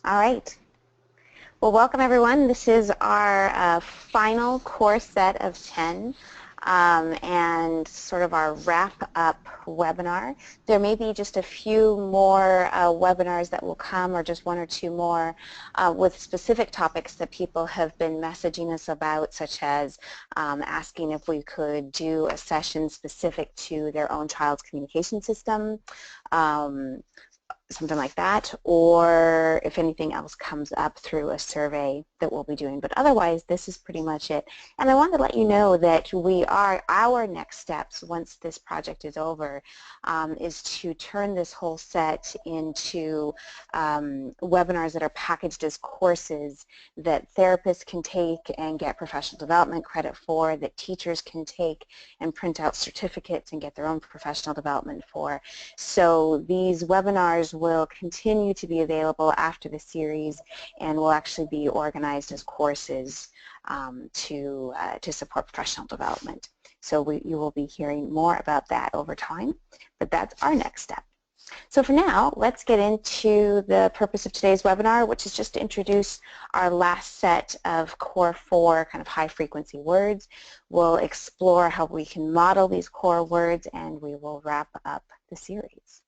All right. Well, welcome everyone. This is our final core set of 10 and sort of our wrap-up webinar. There may be just a few more webinars that will come, or just one or two more with specific topics that people have been messaging us about, such as asking if we could do a session specific to their own child's communication system. Something like that, or if anything else comes up through a survey that we'll be doing. But otherwise, this is pretty much it. And I wanted to let you know that our next steps once this project is over is to turn this whole set into webinars that are packaged as courses that therapists can take and get professional development credit for, that teachers can take and print out certificates and get their own professional development for. So these webinars will continue to be available after the series and will actually be organized as courses to support professional development. So you will be hearing more about that over time, but that's our next step. So for now, let's get into the purpose of today's webinar, which is just to introduce our last set of core 4 kind of high frequency words. We'll explore how we can model these core words, and we will wrap up the series.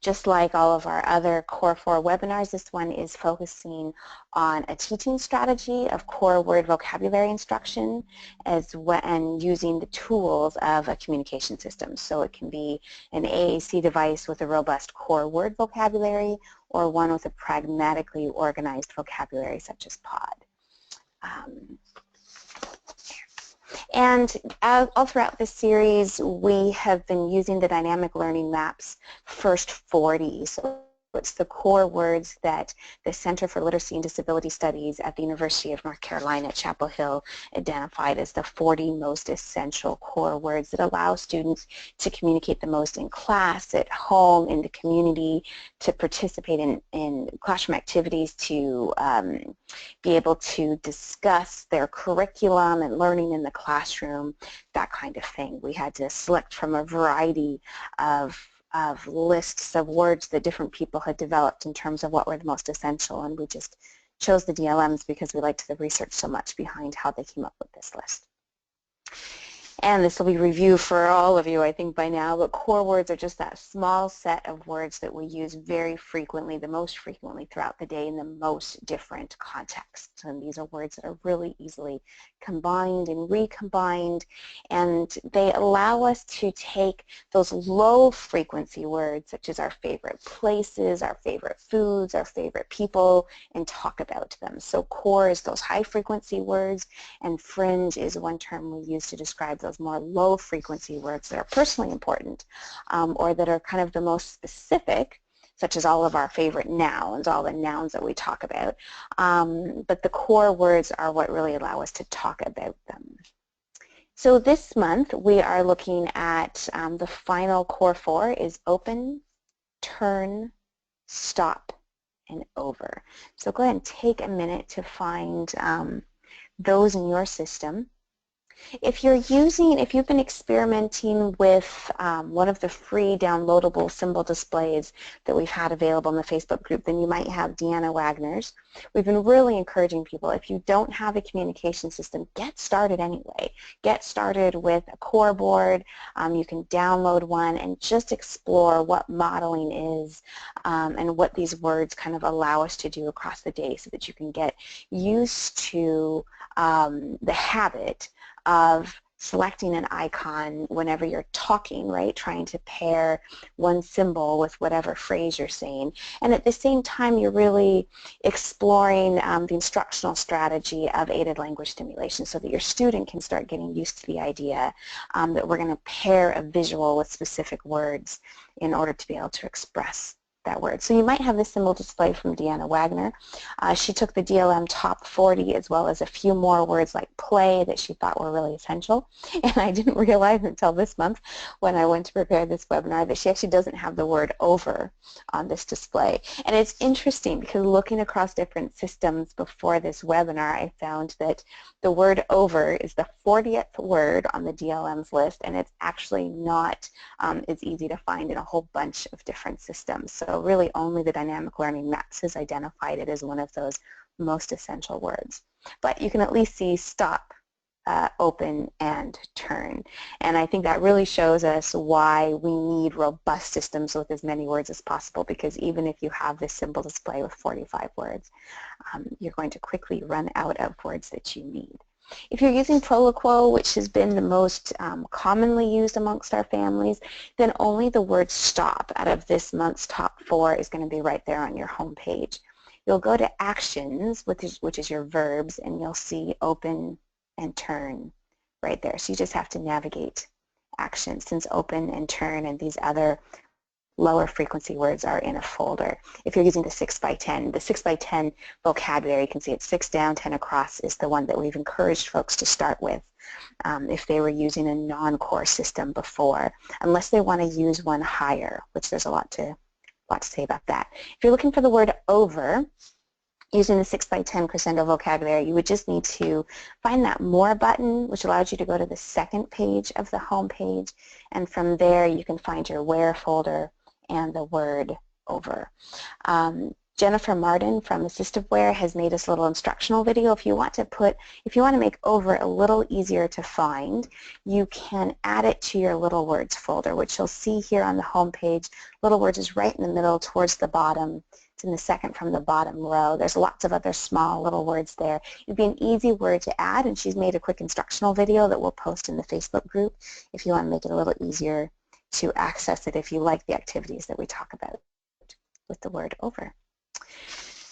Just like all of our other Core 4 webinars, this one is focusing on a teaching strategy of core word vocabulary instruction and using the tools of a communication system. So it can be an AAC device with a robust core word vocabulary, or one with a pragmatically organized vocabulary such as POD. And all throughout this series, we have been using the dynamic learning maps first 40. So it's the core words that the Center for Literacy and Disability Studies at the University of North Carolina at Chapel Hill identified as the 40 most essential core words that allow students to communicate the most in class, at home, in the community, to participate in classroom activities, to be able to discuss their curriculum and learning in the classroom, that kind of thing. We had to select from a variety of lists of words that different people had developed in terms of what were the most essential, and we just chose the DLMs because we liked the research so much behind how they came up with this list. And this will be review for all of you, I think, by now, but core words are just that small set of words that we use very frequently, the most frequently throughout the day in the most different contexts. And these are words that are really easily combined and recombined, and they allow us to take those low frequency words, such as our favorite places, our favorite foods, our favorite people, and talk about them. So core is those high frequency words, and fringe is one term we use to describe those more low frequency words that are personally important, or that are kind of the most specific, such as all of our favorite nouns, all the nouns that we talk about. But the core words are what really allow us to talk about them. So this month we are looking at the final core 4 is open, turn, stop, and over. So go ahead and take a minute to find those in your system. If you've been experimenting with one of the free downloadable symbol displays that we've had available in the Facebook group, then you might have Deanna Wagner's. We've been really encouraging people, if you don't have a communication system, get started anyway. Get started with a core board. You can download one and just explore what modeling is and what these words kind of allow us to do across the day, so that you can get used to the habit of selecting an icon whenever you're talking, right? Trying to pair one symbol with whatever phrase you're saying. And at the same time, you're really exploring the instructional strategy of aided language stimulation, so that your student can start getting used to the idea that we're going to pair a visual with specific words in order to be able to express that word. So you might have this symbol display from Deanna Wagner. She took the DLM top 40 as well as a few more words like play that she thought were really essential. And I didn't realize until this month when I went to prepare this webinar that she actually doesn't have the word over on this display. And it's interesting because looking across different systems before this webinar, I found that the word over is the 40th word on the DLM's list, and it's actually not as easy to find in a whole bunch of different systems. So so really only the dynamic learning maps has identified it as one of those most essential words. But you can at least see stop, open, and turn. And I think that really shows us why we need robust systems with as many words as possible, because even if you have this simple display with 45 words, you're going to quickly run out of words that you need. If you're using Proloquo, which has been the most commonly used amongst our families, then only the word stop out of this month's top 4 is going to be right there on your home page. You'll go to actions, which is your verbs, and you'll see open and turn right there. So you just have to navigate actions, since open and turn and these other lower frequency words are in a folder. If you're using the 6x10, the 6x10 vocabulary, you can see it's 6 down, 10 across is the one that we've encouraged folks to start with if they were using a non-core system before, unless they want to use one higher, which there's a lot to say about that. If you're looking for the word over, using the 6x10 crescendo vocabulary, you would just need to find that More button, which allows you to go to the second page of the home page, and from there you can find your Where folder and the word over. Jennifer Martin from AssistiveWare has made us a little instructional video. If you want to make over a little easier to find, you can add it to your Little Words folder, which you'll see here on the home page. Little Words is right in the middle towards the bottom. It's in the second from the bottom row. There's lots of other small little words there. It'd be an easy word to add, and she's made a quick instructional video that we'll post in the Facebook group if you want to make it a little easier to access it if you like the activities that we talk about with the word over.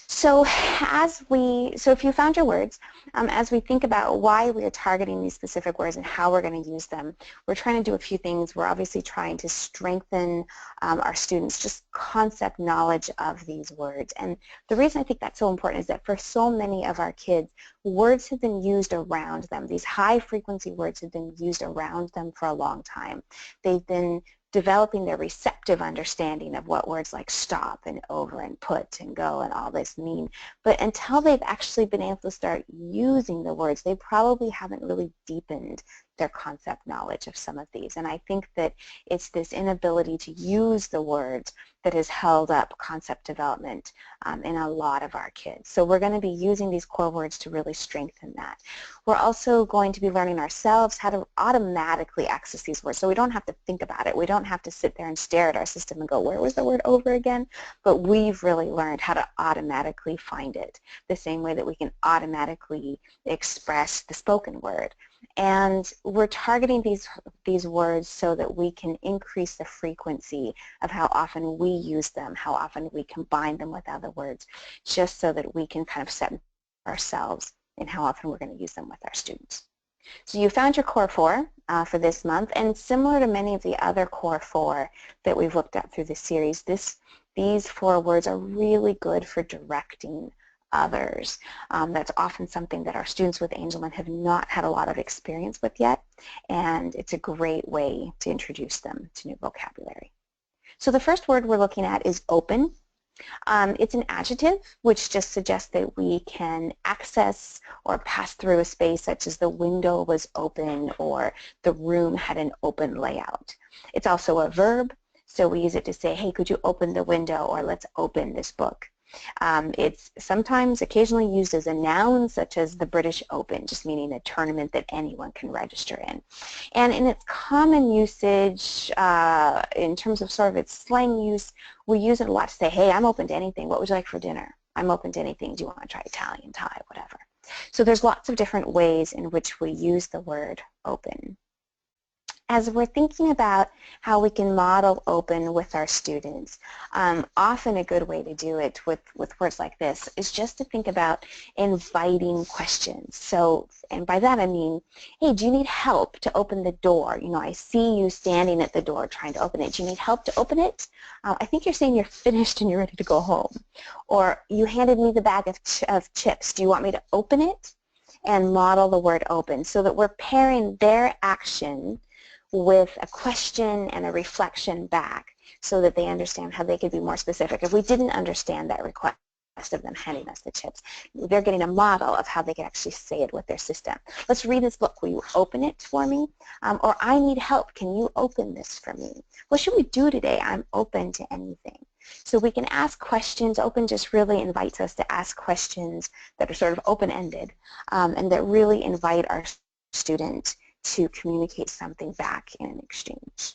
So if you found your words, as we think about why we are targeting these specific words and how we're going to use them, we're trying to do a few things. We're obviously trying to strengthen our students' just concept knowledge of these words. And the reason I think that's so important is that for so many of our kids, words have been used around them. These high frequency words have been used around them for a long time. They've been developing their receptive understanding of what words like stop and over and put and go and all this mean. But until they've actually been able to start using the words, they probably haven't really deepened their concept knowledge of some of these. And I think that it's this inability to use the words that has held up concept development in a lot of our kids. So we're going to be using these core words to really strengthen that. We're also going to be learning ourselves how to automatically access these words, so we don't have to think about it. We don't have to sit there and stare at our system and go, where was the word over again? But we've really learned how to automatically find it, the same way that we can automatically express the spoken word. And we're targeting these words so that we can increase the frequency of how often we use them, how often we combine them with other words, just so that we can kind of set ourselves in how often we're going to use them with our students. So you found your core 4 for this month, and similar to many of the other core 4 that we've looked at through this series, these 4 words are really good for directing others. That's often something that our students with Angelman have not had a lot of experience with yet, and it's a great way to introduce them to new vocabulary. So the first word we're looking at is open. It's an adjective, which just suggests that we can access or pass through a space, such as the window was open or the room had an open layout. It's also a verb, so we use it to say, hey, could you open the window, or let's open this book. It's sometimes occasionally used as a noun, such as the British Open, just meaning a tournament that anyone can register in. And in its common usage, in terms of sort of its slang use, we use it a lot to say, hey, I'm open to anything. What would you like for dinner? I'm open to anything. Do you want to try Italian, Thai, whatever? So there's lots of different ways in which we use the word open. As we're thinking about how we can model open with our students, often a good way to do it with words like this is just to think about inviting questions. So, and by that I mean, hey, do you need help to open the door? You know, I see you standing at the door trying to open it. Do you need help to open it? I think you're saying you're finished and you're ready to go home. Or you handed me the bag of chips. Do you want me to open it? And model the word open so that we're pairing their action with a question and a reflection back so that they understand how they could be more specific. If we didn't understand that request of them handing us the chips, they're getting a model of how they can actually say it with their system. Let's read this book. Will you open it for me? Or I need help. Can you open this for me? What should we do today? I'm open to anything. So we can ask questions. Open just really invites us to ask questions that are sort of open-ended and that really invite our student to communicate something back in an exchange.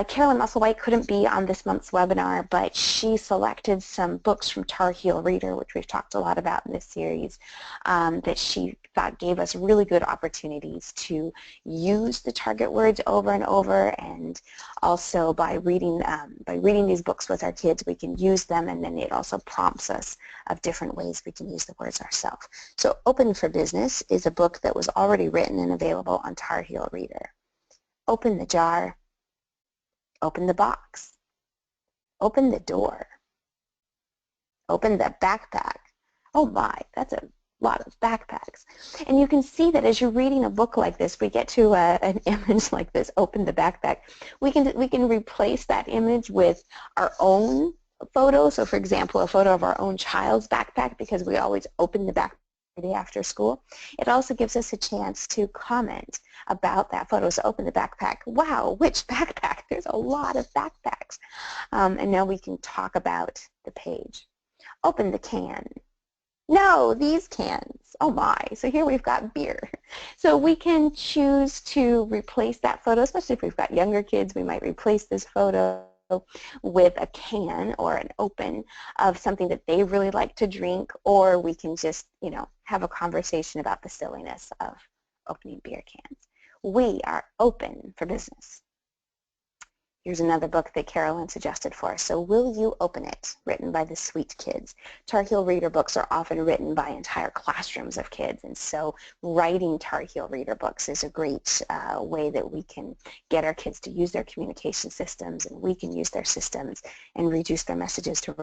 Carolyn Musselwhite couldn't be on this month's webinar, but she selected some books from Tar Heel Reader, which we've talked a lot about in this series, that she thought gave us really good opportunities to use the target words over and over, and also by reading these books with our kids, we can use them, and then it also prompts us of different ways we can use the words ourselves. So Open for Business is a book that was already written and available on Tar Heel Reader. Open the jar. Open the box. Open the door. Open the backpack. Oh my, that's a lot of backpacks. And you can see that as you're reading a book like this, we get to an image like this, open the backpack. We can replace that image with our own photo. So for example, a photo of our own child's backpack, because we always open the backpack the day after school. It also gives us a chance to comment about that photo. So open the backpack. Wow, which backpack? There's a lot of backpacks. And now we can talk about the page. Open the can. No, these cans. Oh my. So here we've got beer. So we can choose to replace that photo, especially if we've got younger kids. We might replace this photo with a can or an open of something that they really like to drink, or we can just, have a conversation about the silliness of opening beer cans. We are open for business. Here's another book that Carolyn suggested for us. So Will You Open It? Written by the Sweet Kids. Tar Heel Reader books are often written by entire classrooms of kids, and so writing Tar Heel Reader books is a great way that we can get our kids to use their communication systems, and we can use their systems and reduce their messages to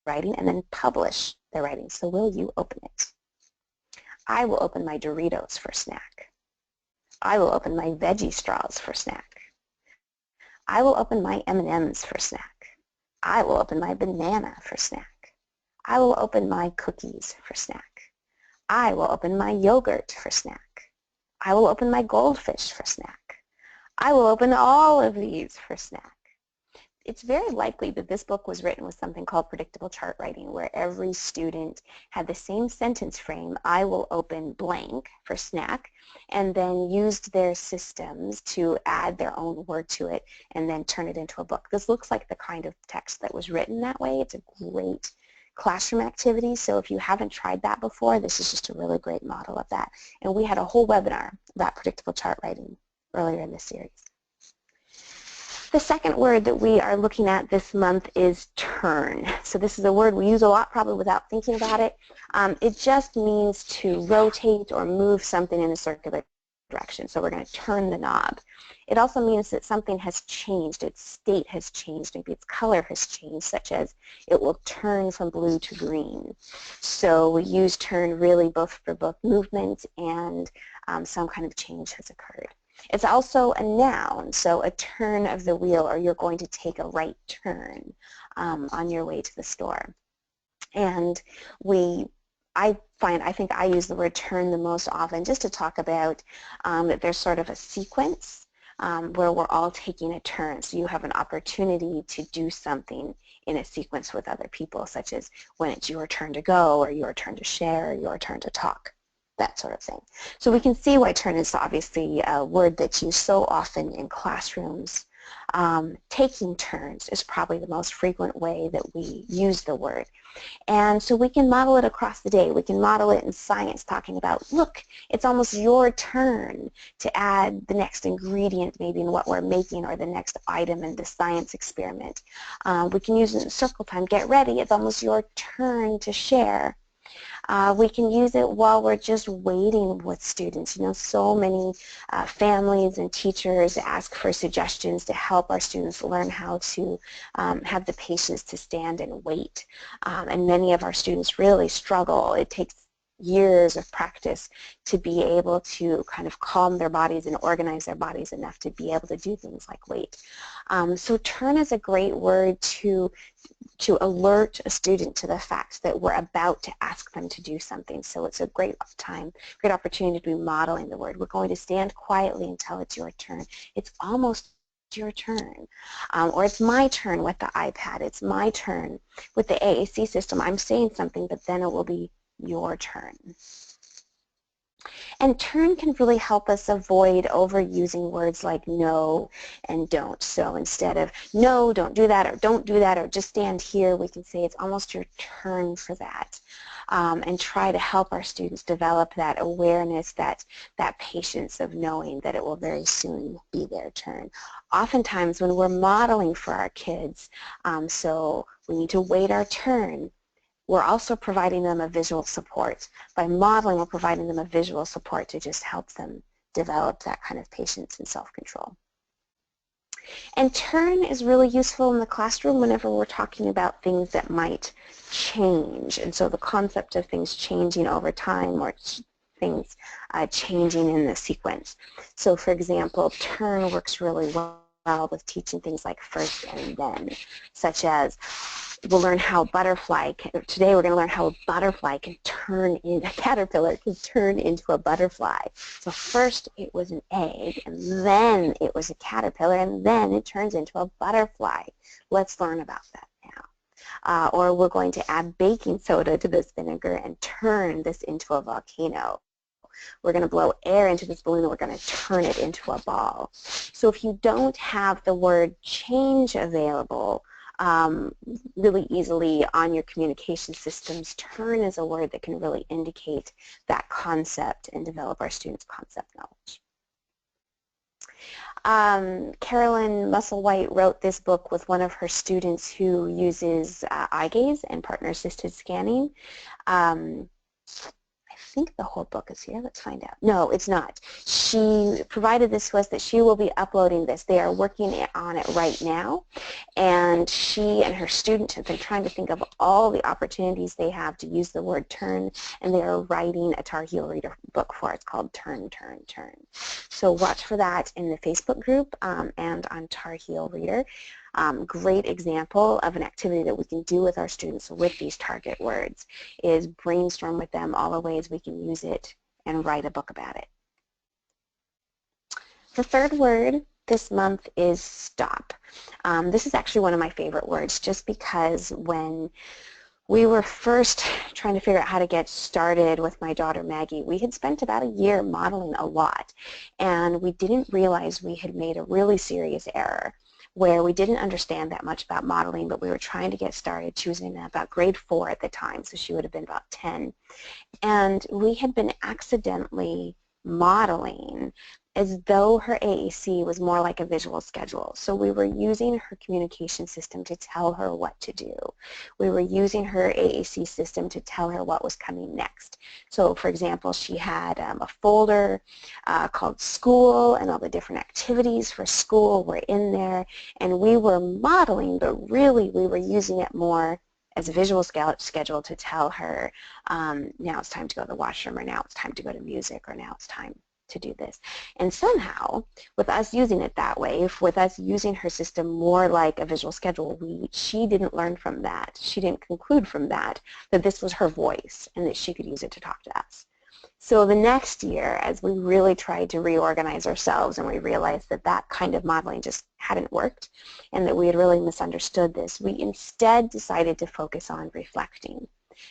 writing and then publish their writing. So will you open it? I will open my Doritos for snack. I will open my veggie straws for snack. I will open my M&Ms for snack. I will open my banana for snack. I will open my cookies for snack. I will open my yogurt for snack. I will open my goldfish for snack. I will open all of these for snack. It's very likely that this book was written with something called predictable chart writing, where every student had the same sentence frame, I will open blank for snack, and then used their systems to add their own word to it and then turn it into a book. This looks like the kind of text that was written that way. It's a great classroom activity, so if you haven't tried that before, this is just a really great model of that. And we had a whole webinar about predictable chart writing earlier in this series. The second word that we are looking at this month is turn. So this is a word we use a lot probably without thinking about it. It just means to rotate or move something in a circular direction. So we're going to turn the knob. It also means that something has changed, its state has changed, maybe its color has changed, such as it will turn from blue to green. So we use turn really both for both movement and some kind of change has occurred. It's also a noun, so a turn of the wheel, or you're going to take a right turn on your way to the store. And I think I use the word turn the most often just to talk about that there's sort of a sequence where we're all taking a turn. So you have an opportunity to do something in a sequence with other people, such as when it's your turn to go, or your turn to share, or your turn to talk. That sort of thing. So we can see why turn is obviously a word that's used so often in classrooms. Taking turns is probably the most frequent way that we use the word. And so we can model it across the day. We can model it in science, talking about, look, it's almost your turn to add the next ingredient maybe in what we're making, or the next item in the science experiment. We can use it in circle time. Get ready, it's almost your turn to share. We can use it while we're just waiting with students. So many families and teachers ask for suggestions to help our students learn how to have the patience to stand and wait. And many of our students really struggle. It takes years of practice to be able to kind of calm their bodies and organize their bodies enough to be able to do things like wait. So turn is a great word to alert a student to the fact that we're about to ask them to do something. So it's a great opportunity to be modeling the word. We're going to stand quietly until it's your turn. It's almost your turn. Or it's my turn with the iPad. It's my turn with the AAC system. I'm saying something, but then it will be your turn. And turn can really help us avoid overusing words like no and don't. So instead of no, don't do that, or don't do that, or just stand here, we can say it's almost your turn for that. And try to help our students develop that awareness, that patience of knowing that it will very soon be their turn. Oftentimes when we're modeling for our kids, so we need to wait our turn, we're also providing them a visual support. By modeling, we're providing them a visual support to just help them develop that kind of patience and self-control. And turn is really useful in the classroom whenever we're talking about things that might change. And so the concept of things changing over time, or things changing in the sequence. So for example, turn works really well with teaching things like first and then, such as we'll learn how today we're going to learn how a butterfly can turn in, a caterpillar can turn into a butterfly. So first it was an egg, and then it was a caterpillar, and then it turns into a butterfly. Let's learn about that now. Or we're going to add baking soda to this vinegar and turn this into a volcano. We're going to blow air into this balloon and we're going to turn it into a ball. So if you don't have the word change available really easily on your communication systems, turn is a word that can really indicate that concept and develop our students' concept knowledge. Carolyn Musselwhite wrote this book with one of her students who uses eye gaze and partner-assisted scanning. I think the whole book is here. Let's find out. No, it's not. She provided this to us that she will be uploading this. They are working on it right now, and she and her student have been trying to think of all the opportunities they have to use the word turn, and they are writing a Tar Heel Reader book for it. It's called Turn, Turn, Turn. So watch for that in the Facebook group and on Tar Heel Reader. Great example of an activity that we can do with our students with these target words is brainstorm with them all the ways we can use it and write a book about it. The third word this month is stop. This is actually one of my favorite words just because when we were first trying to figure out how to get started with my daughter Maggie, we had spent about a year modeling a lot, and we didn't realize we had made a really serious error where we didn't understand that much about modeling, but we were trying to get started. She was in about grade 4 at the time, so she would have been about 10. And we had been accidentally modeling as though her AAC was more like a visual schedule. So we were using her communication system to tell her what to do. We were using her AAC system to tell her what was coming next. So for example, she had a folder called school, and all the different activities for school were in there, and we were modeling, but really we were using it more as a visual schedule to tell her now it's time to go to the washroom, or now it's time to go to music, or now it's time to do this. And somehow, with us using it that way, with us using her system more like a visual schedule, she didn't learn from that. She didn't conclude from that this was her voice and that she could use it to talk to us. So the next year, as we really tried to reorganize ourselves and we realized that that kind of modeling just hadn't worked and that we had really misunderstood this, we instead decided to focus on reflecting.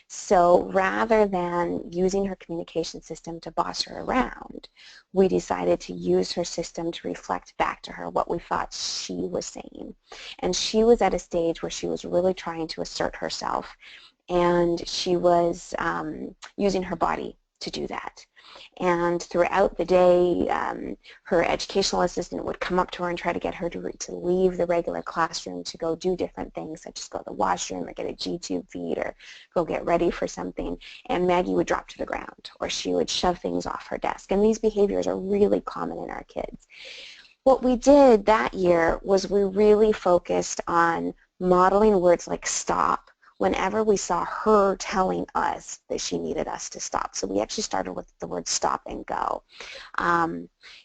So rather than using her communication system to boss her around, we decided to use her system to reflect back to her what we thought she was saying. And she was at a stage where she was really trying to assert herself, and she was using her body to do that. And throughout the day, her educational assistant would come up to her and try to get her to leave the regular classroom to go do different things, such as go to the washroom or get a G-tube feed or go get ready for something. And Maggie would drop to the ground, or she would shove things off her desk. And these behaviors are really common in our kids. What we did that year was we really focused on modeling words like stop whenever we saw her telling us that she needed us to stop. So we actually started with the word stop and go.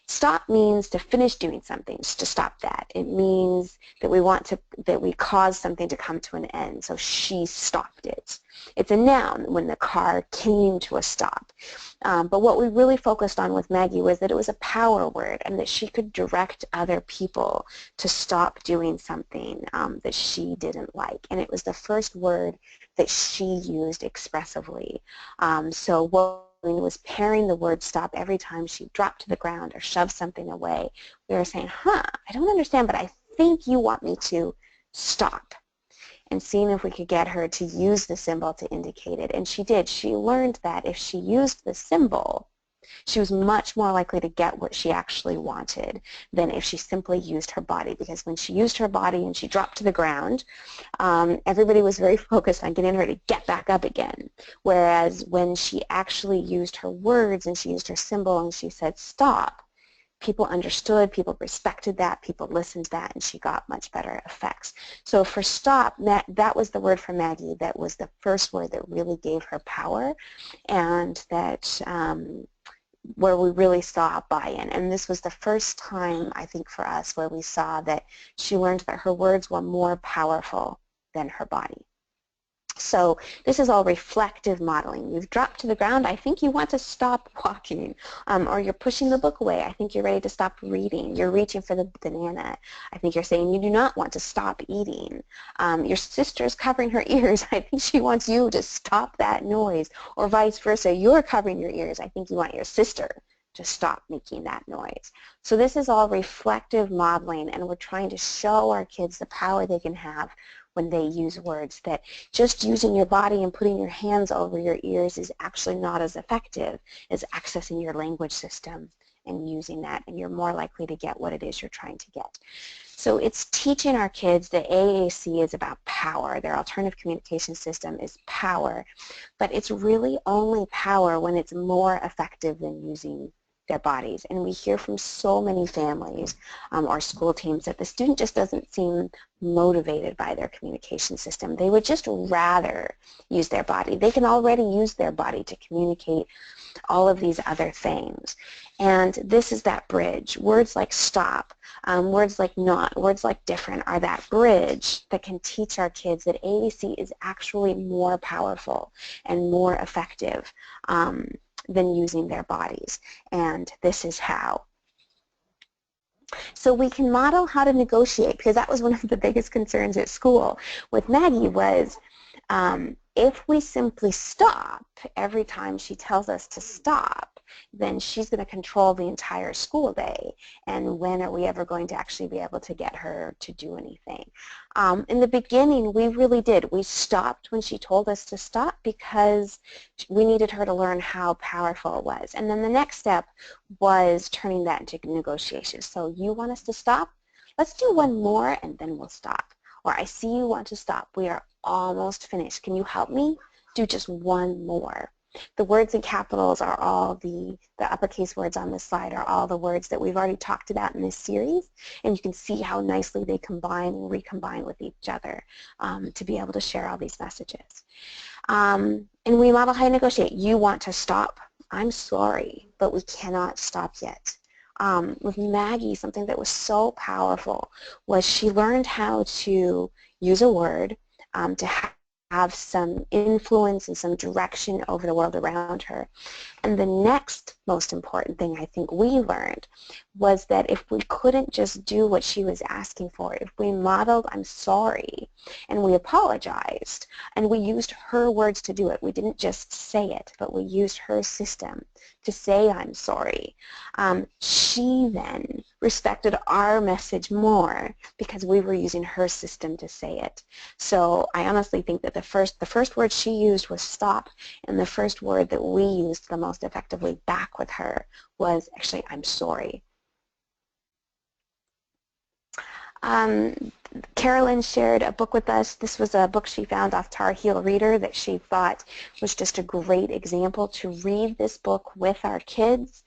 Stop means to finish doing something, just to stop that. It means that we cause something to come to an end. So she stopped it. It's a noun, when the car came to a stop. But what we really focused on with Maggie was that it was a power word and that she could direct other people to stop doing something that she didn't like. And it was the first word that she used expressively. So what was pairing the word stop every time she dropped to the ground or shoved something away. We were saying, I don't understand, but I think you want me to stop, and seeing if we could get her to use the symbol to indicate it. And she did. She learned that if she used the symbol, she was much more likely to get what she actually wanted than if she simply used her body, because when she used her body and she dropped to the ground, everybody was very focused on getting her to get back up again. Whereas when she actually used her words and she used her symbol and she said stop, people understood, people respected that, people listened to that, and she got much better effects. So for stop, that was the word for Maggie. That was the first word that really gave her power, and that where we really saw buy-in. And this was the first time, I think, for us where we saw that she learned that her words were more powerful than her body. So this is all reflective modeling. You've dropped to the ground. I think you want to stop walking. Or you're pushing the book away. I think you're ready to stop reading. You're reaching for the banana. I think you're saying you do not want to stop eating. Your sister's covering her ears. I think she wants you to stop that noise. Or vice versa. You're covering your ears. I think you want your sister to stop making that noise. So this is all reflective modeling, and we're trying to show our kids the power they can have when they use words, that just using your body and putting your hands over your ears is actually not as effective as accessing your language system and using that, and you're more likely to get what it is you're trying to get. So it's teaching our kids that AAC is about power. Their alternative communication system is power, but it's really only power when it's more effective than using their bodies. And we hear from so many families or school teams that the student just doesn't seem motivated by their communication system. They would just rather use their body. They can already use their body to communicate all of these other things. And this is that bridge. Words like stop, words like not, words like different are that bridge that can teach our kids that AAC is actually more powerful and more effective than using their bodies. And this is how. So we can model how to negotiate, because that was one of the biggest concerns at school with Maggie was if we simply stop every time she tells us to stop, then she's going to control the entire school day. And when are we ever going to actually be able to get her to do anything? In the beginning, we really did. We stopped when she told us to stop because we needed her to learn how powerful it was. And then the next step was turning that into negotiations. So you want us to stop? Let's do one more and then we'll stop. Or I see you want to stop. We are almost finished. Can you help me? Do just one more. The words in capitals are all the uppercase words on this slide are all the words that we've already talked about in this series, and you can see how nicely they combine and recombine with each other to be able to share all these messages. And we model how to negotiate. You want to stop? I'm sorry, but we cannot stop yet. With Maggie, something that was so powerful was she learned how to use a word to have some influence and some direction over the world around her. And the next most important thing I think we learned was that if we couldn't just do what she was asking for, if we modeled I'm sorry and we apologized and we used her words to do it, we didn't just say it, but we used her system to say I'm sorry, she then respected our message more because we were using her system to say it. So I honestly think that the first word she used was stop, and the first word that we used the most effectively back with her was actually I'm sorry. Carolyn shared a book with us. This was a book she found off Tar Heel Reader that she thought was just a great example to read this book with our kids,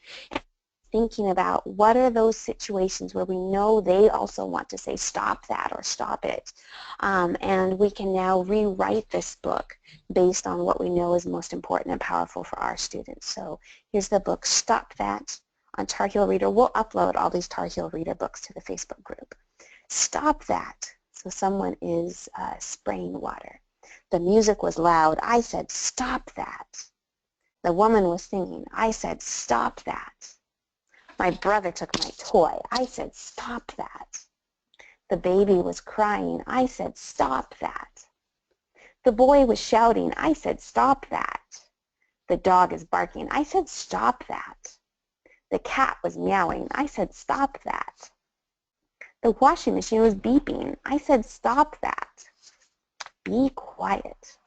thinking about what are those situations where we know they also want to say stop that or stop it. And we can now rewrite this book based on what we know is most important and powerful for our students. So here's the book, Stop That, on Tar Heel Reader. We'll upload all these Tar Heel Reader books to the Facebook group. Stop that. So someone is spraying water. The music was loud. I said, stop that. The woman was singing. I said, stop that. My brother took my toy. I said, stop that. The baby was crying. I said, stop that. The boy was shouting. I said, stop that. The dog is barking. I said, stop that. The cat was meowing. I said, stop that. The washing machine was beeping. I said, stop that. Be quiet.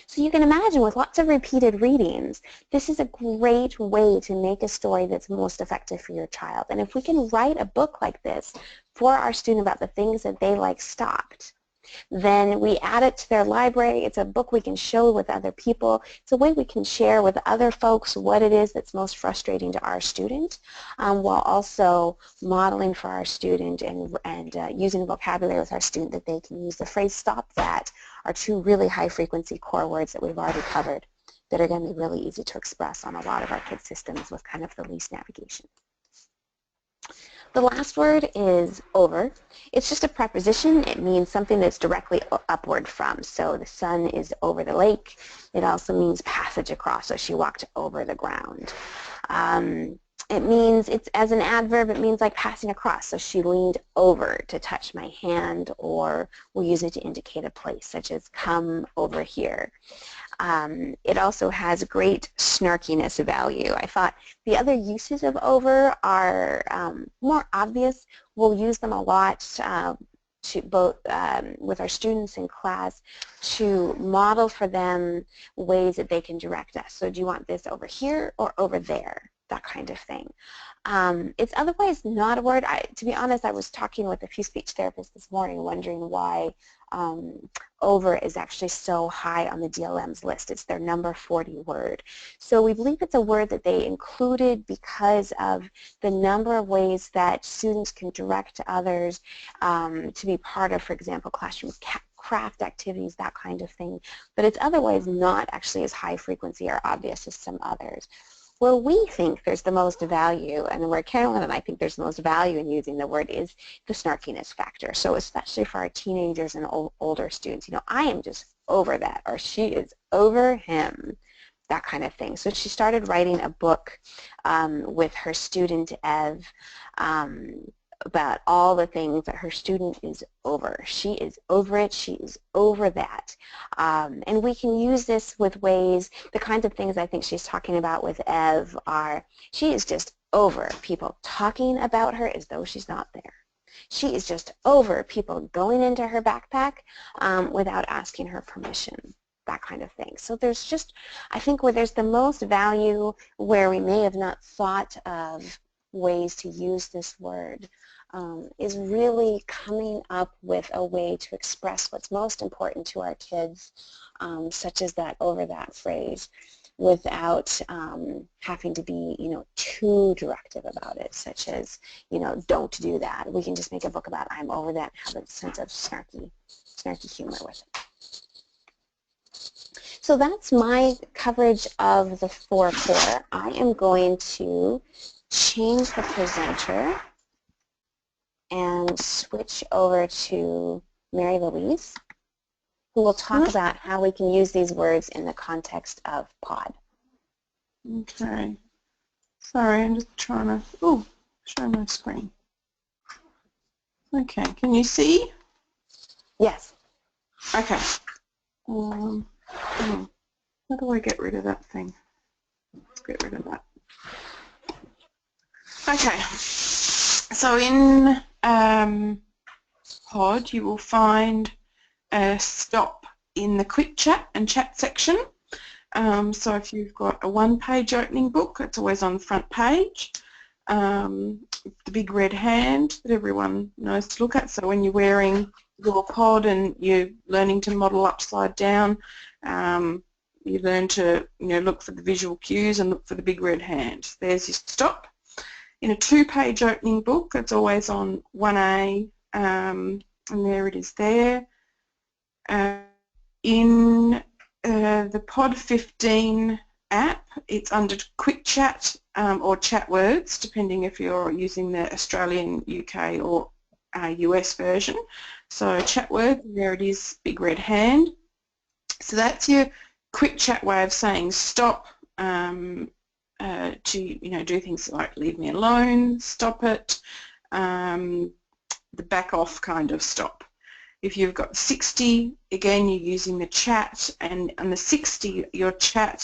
So you can imagine with lots of repeated readings, this is a great way to make a story that's most effective for your child. And if we can write a book like this for our student about the things that they like stopped, then we add it to their library. It's a book we can show with other people. It's a way we can share with other folks what it is that's most frustrating to our student, while also modeling for our student and using vocabulary with our student that they can use. The phrase stop that are two really high frequency core words that we've already covered that are going to be really easy to express on a lot of our kids' systems with kind of the least navigation. The last word is over. It's just a preposition. It means something that's directly upward from. So the sun is over the lake. It also means passage across. So she walked over the ground. It means, it's as an adverb, it means like passing across. So she leaned over to touch my hand, or we'll use it to indicate a place, such as come over here. It also has great snarkiness value. I thought the other uses of over are more obvious. We'll use them a lot to both with our students in class to model for them ways that they can direct us. So do you want this over here or over there? That kind of thing. It's otherwise not a word. To be honest, I was talking with a few speech therapists this morning wondering why over is actually so high on the DLM's list. It's their number 40 word. So we believe it's a word that they included because of the number of ways that students can direct others to be part of, for example, classroom craft activities, that kind of thing. But it's otherwise not actually as high frequency or obvious as some others. Where we think there's the most value, and where Carolyn and I think there's the most value in using the word, is the snarkiness factor. So especially for our teenagers and older students, you know, I am just over that, or she is over him, that kind of thing. So she started writing a book with her student Ev about all the things that her student is over. She is over it. She is over that. And we can use this with ways, the kinds of things I think she's talking about with Ev are, she is just over people talking about her as though she's not there. She is just over people going into her backpack without asking her permission, that kind of thing. So there's just, I think where there's the most value, where we may have not thought of ways to use this word, is really coming up with a way to express what's most important to our kids, such as that over that phrase, without having to be, you know, too directive about it, such as, you know, don't do that. We can just make a book about I'm over that, have a sense of snarky humor with it. So that's my coverage of the 4 core. I am going to change the presenter and switch over to Mary-Louise, who will talk about how we can use these words in the context of POD. Okay. Sorry, I'm just trying to show my screen. Okay, can you see? Yes. Okay. How do I get rid of that thing? Let's get rid of that. Okay. So in POD, you will find a stop in the quick chat and chat section. So if you've got a one-page opening book, it's always on the front page. The big red hand that everyone knows to look at. So when you're wearing your POD and you're learning to model upside down, you learn to, you know, look for the visual cues and look for the big red hand. There's your stop. In a 2-page opening book, it's always on 1A, and there it is there. In the POD 15 app, it's under Quick Chat or chat words, depending if you're using the Australian, UK or US version. So chat word, there it is, big red hand. So that's your quick chat way of saying stop, to do things like leave me alone, stop it, the back off kind of stop. If you've got 60, again you're using the chat, and on the 60 your chat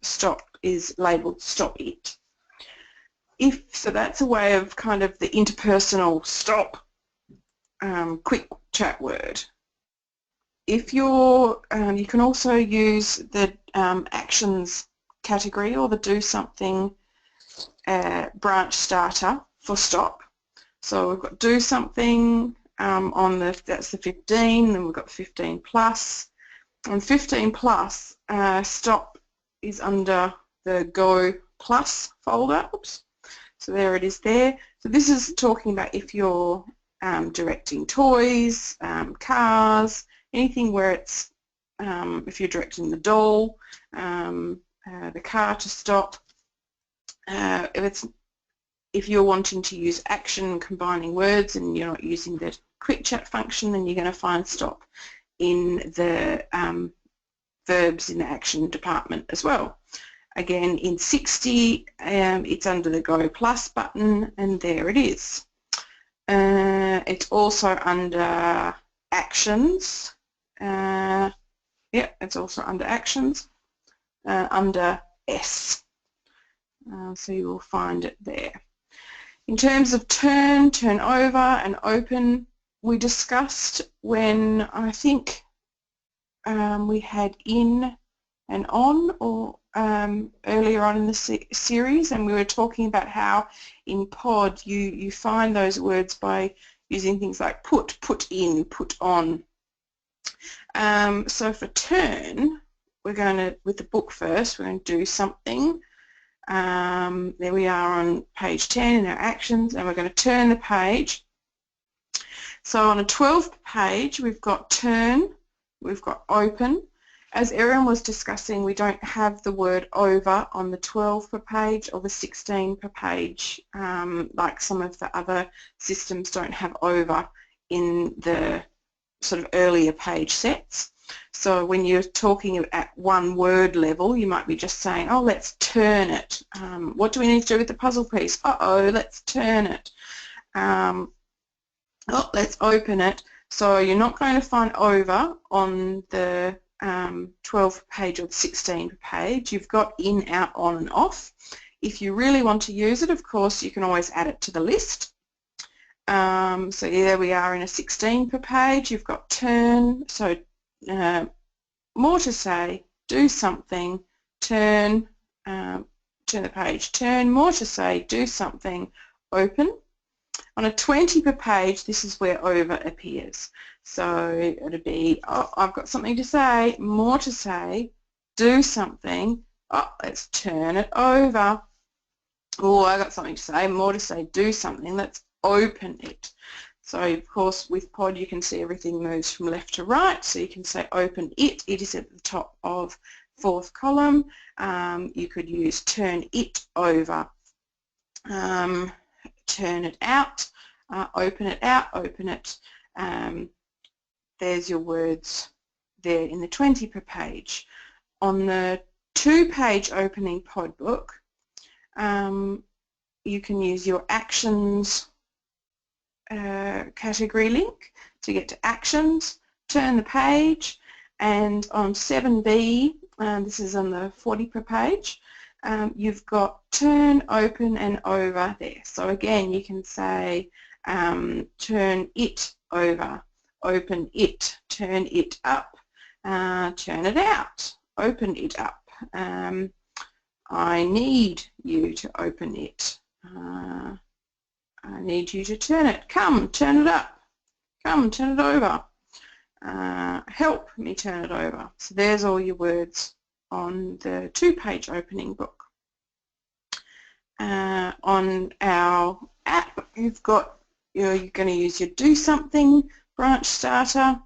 stop is labelled stop it. So that's a way of kind of the interpersonal stop quick chat word. If you're, you can also use the actions category or the do something branch starter for stop. So we've got do something on that's the 15, then we've got 15 plus. And 15 plus stop is under the go plus folder. Oops. So there it is there. So this is talking about if you're directing toys, cars, anything where it's, if you're directing the doll, the car to stop. If you're wanting to use action combining words and you're not using the quick chat function, then you're going to find stop in the verbs in the action department as well. Again, in 60, it's under the Go Plus button, and there it is. It's also under Actions. It's also under Actions, under S. So you will find it there. In terms of turn, turn over, and open, we discussed when I think we had in and on, or earlier on in the series, and we were talking about how in POD you find those words by using things like put, put in, put on. So for turn, we're going to, with the book first, we're going to do something. There we are on page 10 in our actions, and we're going to turn the page. So on a 12th page we've got turn, we've got open. As Erin was discussing, we don't have the word over on the 12 per page or the 16 per page, like some of the other systems don't have over in the sort of earlier page sets. So when you're talking at one word level, you might be just saying, oh, let's turn it. What do we need to do with the puzzle piece? Uh-oh, let's turn it. Oh, let's open it. So you're not going to find over on the 12 page or 16 page. You've got in, out, on and off. If you really want to use it, of course, you can always add it to the list. So there we are in a 16 per page. You've got turn, so more to say, do something, turn, turn the page, turn, more to say, do something, open. On a 20 per page, this is where over appears. So it'll be, oh, I've got something to say, more to say, do something, oh, let's turn it over. Oh, I got something to say, more to say, do something, let's open it. So of course with POD you can see everything moves from left to right, so you can say open it, it is at the top of 4th column. You could use turn it over, turn it out, open it out, open it. There's your words there in the 20 per page. On the 2-page opening POD book, you can use your actions category link to get to actions, turn the page, and on 7B, this is on the 40 per page, you've got turn, open and over there. So again you can say turn it over, open it, turn it up, turn it out, open it up, I need you to open it, I need you to turn it, come, turn it up, come, turn it over, help me turn it over. So there's all your words on the 2-page opening book. On our app, you've got, you're going to use your do something branch starter.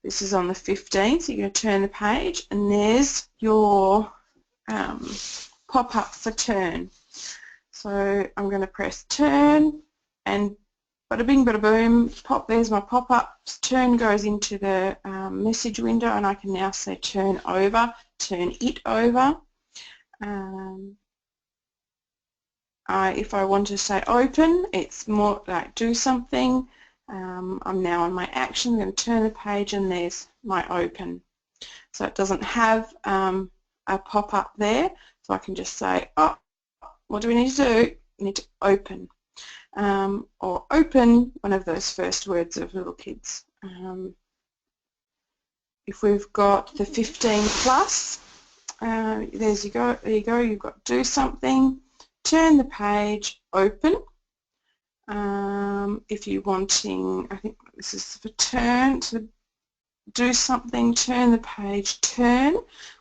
This is on the 15th, so you're going to turn the page, and there's your pop-up for turn. So I'm going to press turn, and bada bing bada boom, pop, there's my pop-up. Turn goes into the message window, and I can now say turn over, turn it over. If I want to say open, it's more like do something. I'm now on my action. I'm going to turn the page, and there's my open. So it doesn't have a pop-up there, so I can just say, oh, what do we need to do? We need to open. Or open one of those first words of little kids. If we've got the 15 plus, there you go, you've got do something, turn the page, open. If you're wanting, I think this is for turn, to do something, turn the page, turn.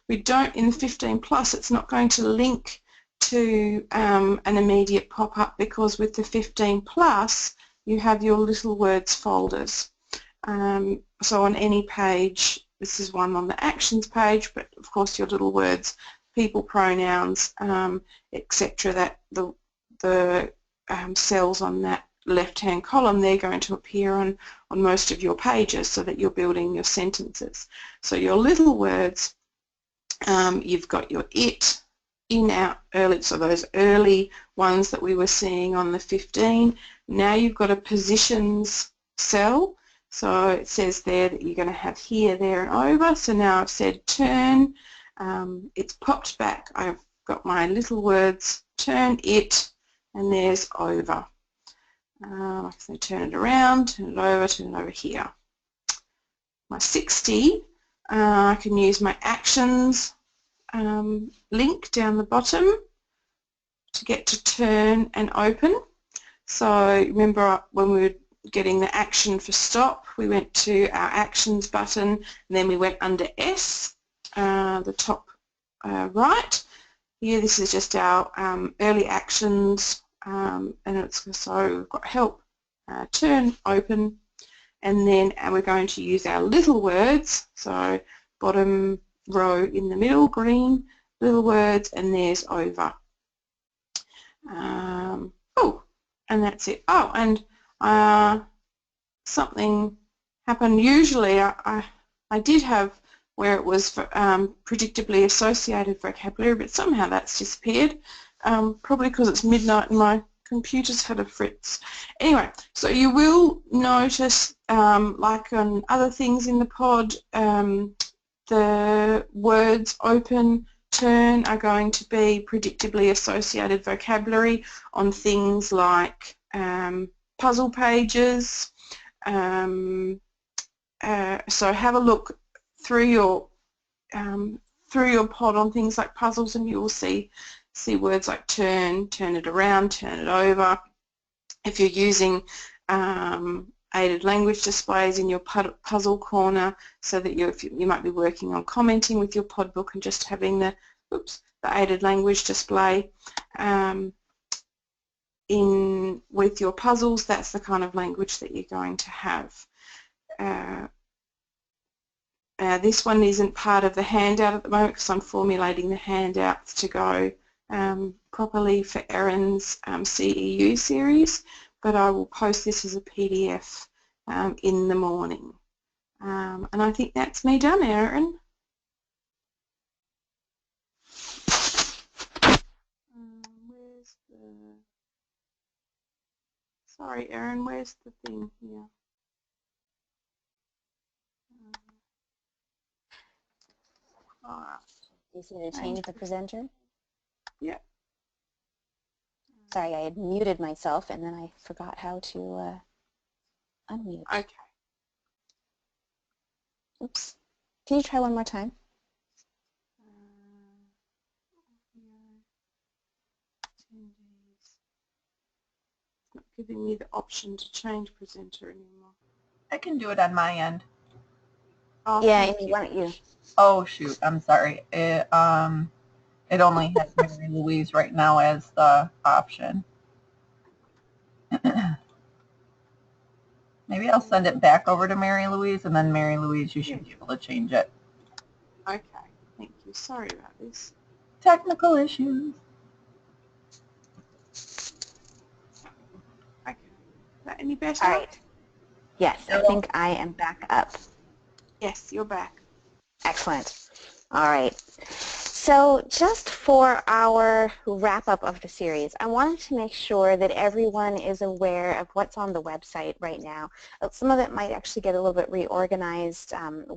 We don't, in the 15 plus, it's not going to link to an immediate pop-up, because with the 15 plus you have your little words folders. So on any page, this is one on the actions page, but of course your little words, people, pronouns, etc., that the cells on that left-hand column, they're going to appear on most of your pages, so that you're building your sentences. So your little words, you've got your it, in, out, early, so those early ones that we were seeing on the 15. Now you've got a positions cell, so it says there that you're going to have here, there and over. So now I've said turn, it's popped back, I've got my little words, turn it, and there's over. I can turn it around, turn it over here. My 60, I can use my actions link down the bottom to get to turn and open. So remember when we were getting the action for stop, we went to our actions button, and then we went under S, the top right. Here this is just our early actions, and it's, so we've got help, turn, open, and then we're going to use our little words, so bottom row in the middle, green, little words, and there's over. Oh, and that's it. Oh, and something happened. Usually I did have where it was for, predictably associated vocabulary, but somehow that's disappeared, probably because it's midnight and my computer's had a fritz. Anyway, so you will notice, like on other things in the pod, the words open, turn are going to be predictably associated vocabulary on things like puzzle pages. So have a look through your pod on things like puzzles, and you will see words like turn, turn it around, turn it over. If you're using aided language displays in your puzzle corner, so that you might be working on commenting with your pod book and just having the aided language display with your puzzles, that's the kind of language that you're going to have. This one isn't part of the handout at the moment because I'm formulating the handouts to go properly for Erin's CEU series, but I will post this as a PDF in the morning. And I think that's me done, Erin. Where's the... Sorry, Erin, where's the thing here? You see the change the presenter? Yeah. Sorry, I had muted myself and then I forgot how to unmute. Okay. Oops. Can you try one more time? It's not giving me the option to change presenter anymore. I can do it on my end. Oh, yeah, Amy, why don't you? Oh shoot, I'm sorry. It only has Mary-Louise right now as the option. Maybe I'll send it back over to Mary-Louise, and then Mary-Louise, you should be able to change it. Okay, thank you. Sorry about this. Technical issues. Okay. Is that any better? All right. Yes, I think I am back up. Yes, you're back. Excellent. All right. So just for our wrap-up of the series, I wanted to make sure that everyone is aware of what's on the website right now. Some of it might actually get a little bit reorganized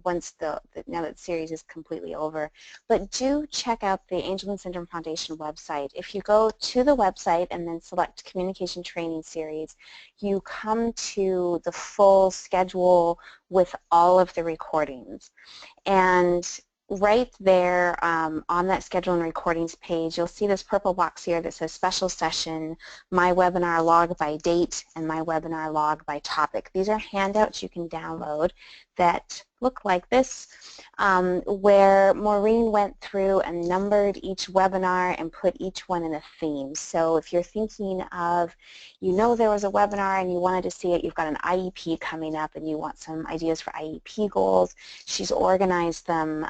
once now that the series is completely over. But do check out the Angelman Syndrome Foundation website. If you go to the website and then select Communication Training Series, you come to the full schedule with all of the recordings. And right there on that schedule and recordings page, you'll see this purple box here that says special session, my webinar log by date, and my webinar log by topic. These are handouts you can download that look like this, where Maureen went through and numbered each webinar and put each one in a theme. So if you're thinking of, there was a webinar and you wanted to see it, you've got an IEP coming up and you want some ideas for IEP goals, she's organized them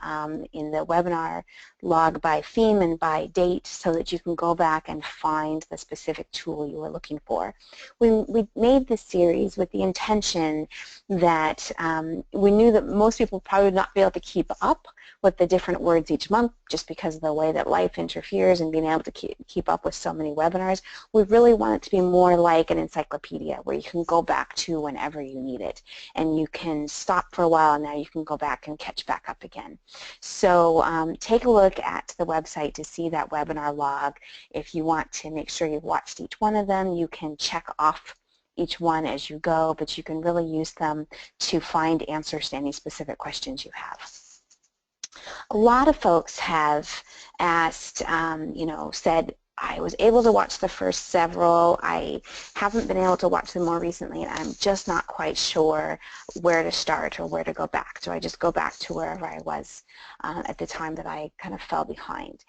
in the webinar log by theme and by date so that you can go back and find the specific tool you were looking for. We made this series with the intention that we knew that most people probably would not be able to keep up with the different words each month just because of the way that life interferes and being able to keep up with so many webinars. We really want it to be more like an encyclopedia where you can go back to whenever you need it, and you can stop for a while and now you can go back and catch back up again. So take a look at the website to see that webinar log. If you want to make sure you've watched each one of them, you can check off each one as you go, but you can really use them to find answers to any specific questions you have. A lot of folks have asked, said, I was able to watch the first several. I haven't been able to watch them more recently, and I'm just not quite sure where to start or where to go back. So I just go back to wherever I was at the time that I kind of fell behind.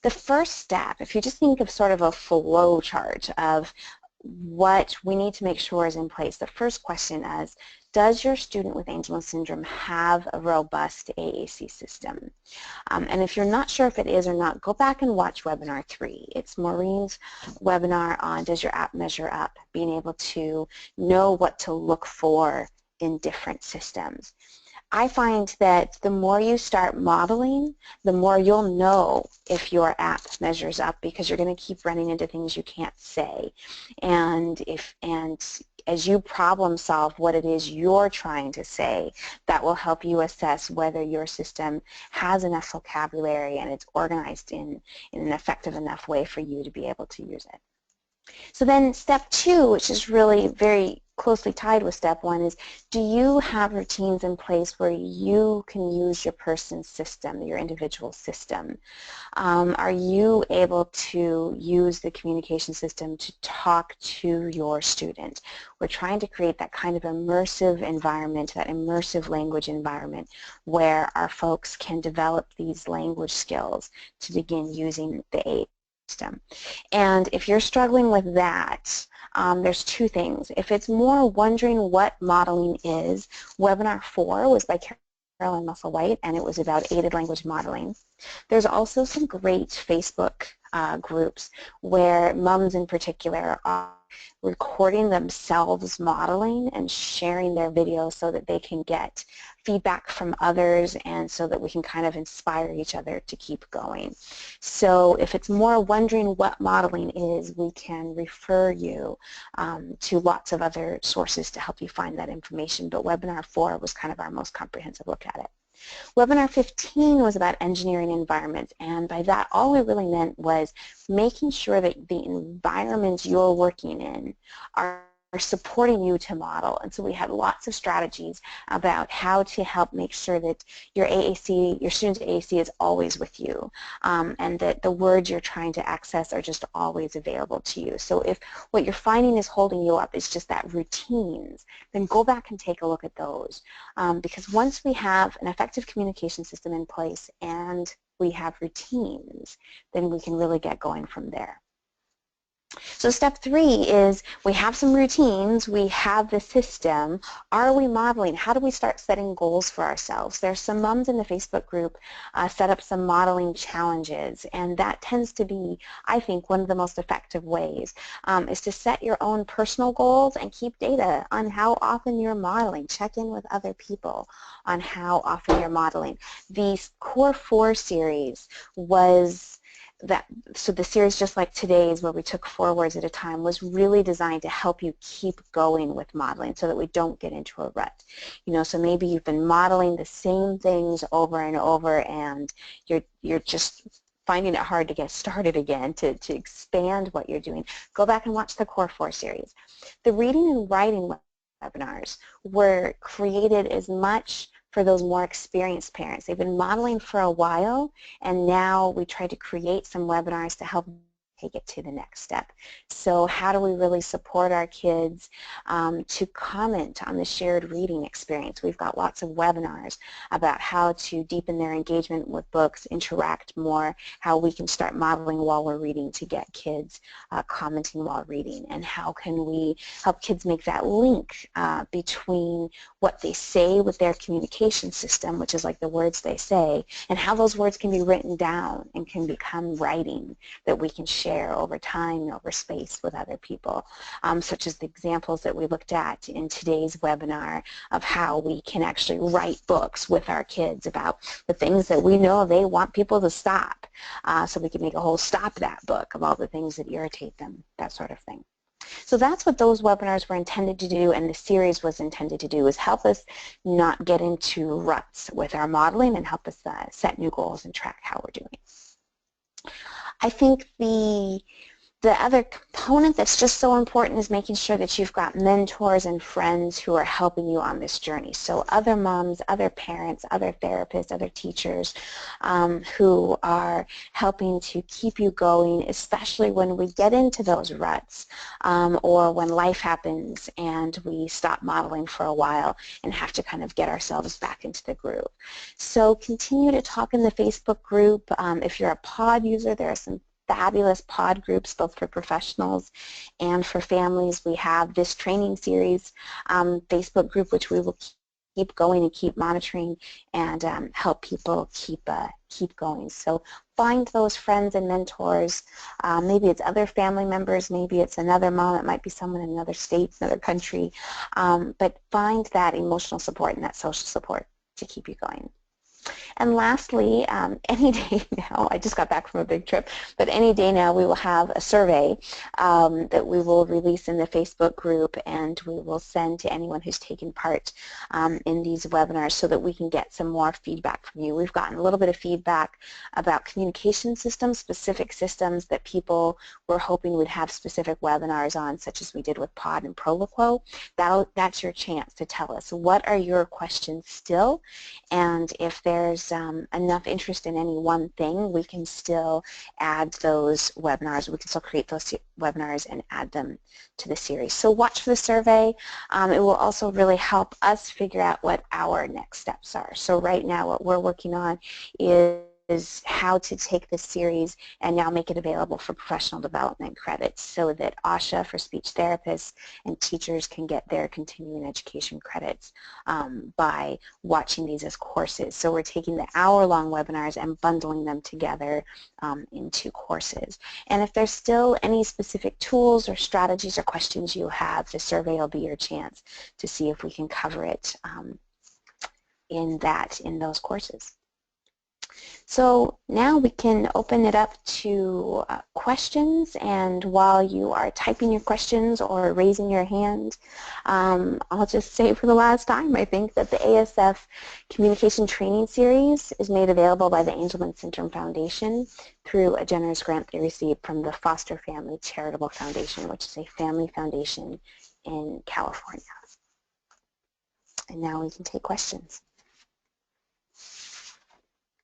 The first step, if you just think of sort of a flow chart of what we need to make sure is in place, the first question is, does your student with Angelman syndrome have a robust AAC system? And if you're not sure if it is or not, go back and watch webinar 3. It's Maureen's webinar on Does Your App Measure Up? Being able to know what to look for in different systems. I find that the more you start modeling, the more you'll know if your app measures up, because you're going to keep running into things you can't say. And as you problem solve what it is you're trying to say, that will help you assess whether your system has enough vocabulary and it's organized in an effective enough way for you to be able to use it. So then step 2, which is really very closely tied with step 1, is do you have routines in place where you can use your person's system, your individual system? Are you able to use the communication system to talk to your student? We're trying to create that kind of immersive environment, that immersive language environment where our folks can develop these language skills to begin using the AAC system. And if you're struggling with that, there's 2 things. If it's more wondering what modeling is, webinar 4 was by Carolyn Musselwhite, and it was about aided language modeling. There's also some great Facebook groups where moms in particular are recording themselves modeling and sharing their videos so that they can get feedback from others and so that we can kind of inspire each other to keep going. So if it's more wondering what modeling is, we can refer you to lots of other sources to help you find that information, but webinar 4 was kind of our most comprehensive look at it. Webinar 15 was about engineering environments, and by that all we really meant was making sure that the environments you're working in are supporting you to model. And so we had lots of strategies about how to help make sure that your AAC, your student's AAC is always with you, and that the words you're trying to access are just always available to you. So if what you're finding is holding you up is just that routines, then go back and take a look at those. Because once we have an effective communication system in place and we have routines, then we can really get going from there. So step 3 is we have some routines, we have the system. Are we modeling? How do we start setting goals for ourselves? There's some moms in the Facebook group set up some modeling challenges, and that tends to be, I think, one of the most effective ways is to set your own personal goals and keep data on how often you're modeling. Check in with other people on how often you're modeling. The Core 4 series was that, so the series, just like today's where we took 4 words at a time, was really designed to help you keep going with modeling so that we don't get into a rut. You know, so maybe you've been modeling the same things over and over and you're just finding it hard to get started again, to expand what you're doing. Go back and watch the Core 4 series. The reading and writing webinars were created as much for those more experienced parents. They've been modeling for a while, and now we try to create some webinars to help take it to the next step. So how do we really support our kids to comment on the shared reading experience? We've got lots of webinars about how to deepen their engagement with books, interact more, how we can start modeling while we're reading to get kids commenting while reading, and how can we help kids make that link between what they say with their communication system, which is like the words they say, and how those words can be written down and can become writing that we can share over time and over space with other people, such as the examples that we looked at in today's webinar of how we can actually write books with our kids about the things that we know they want people to stop, so we can make a whole stop that book of all the things that irritate them, that sort of thing. So that's what those webinars were intended to do, and the series was intended to do, is help us not get into ruts with our modeling and help us set new goals and track how we're doing. I think the other component that's just so important is making sure that you've got mentors and friends who are helping you on this journey. So other moms, other parents, other therapists, other teachers who are helping to keep you going, especially when we get into those ruts or when life happens and we stop modeling for a while and have to kind of get ourselves back into the groove. So continue to talk in the Facebook group. If you're a pod user, there are some fabulous pod groups, both for professionals and for families. We have this training series Facebook group, which we will keep going and keep monitoring and help people keep going. So find those friends and mentors. Maybe it's other family members, maybe it's another mom, it might be someone in another state, another country, but find that emotional support and that social support to keep you going. And lastly, any day now, I just got back from a big trip, but any day now we will have a survey that we will release in the Facebook group, and we will send to anyone who's taken part in these webinars so that we can get some more feedback from you. We've gotten a little bit of feedback about communication systems, specific systems that people were hoping would have specific webinars on, such as we did with POD and Proloquo. That's your chance to tell us, what are your questions still? And if there's enough interest in any one thing, we can still add those webinars. We can still create those webinars and add them to the series. So watch for the survey. It will also really help us figure out what our next steps are. So right now what we're working on is how to take this series and now make it available for professional development credits so that ASHA for speech therapists and teachers can get their continuing education credits by watching these as courses. So we're taking the hour-long webinars and bundling them together into courses. And if there's still any specific tools or strategies or questions you have, the survey will be your chance to see if we can cover it in those courses. So now we can open it up to questions, and while you are typing your questions or raising your hand, I'll just say for the last time, I think that the ASF Communication Training Series is made available by the Angelman Syndrome Foundation through a generous grant they received from the Foster Family Charitable Foundation, which is a family foundation in California. And now we can take questions.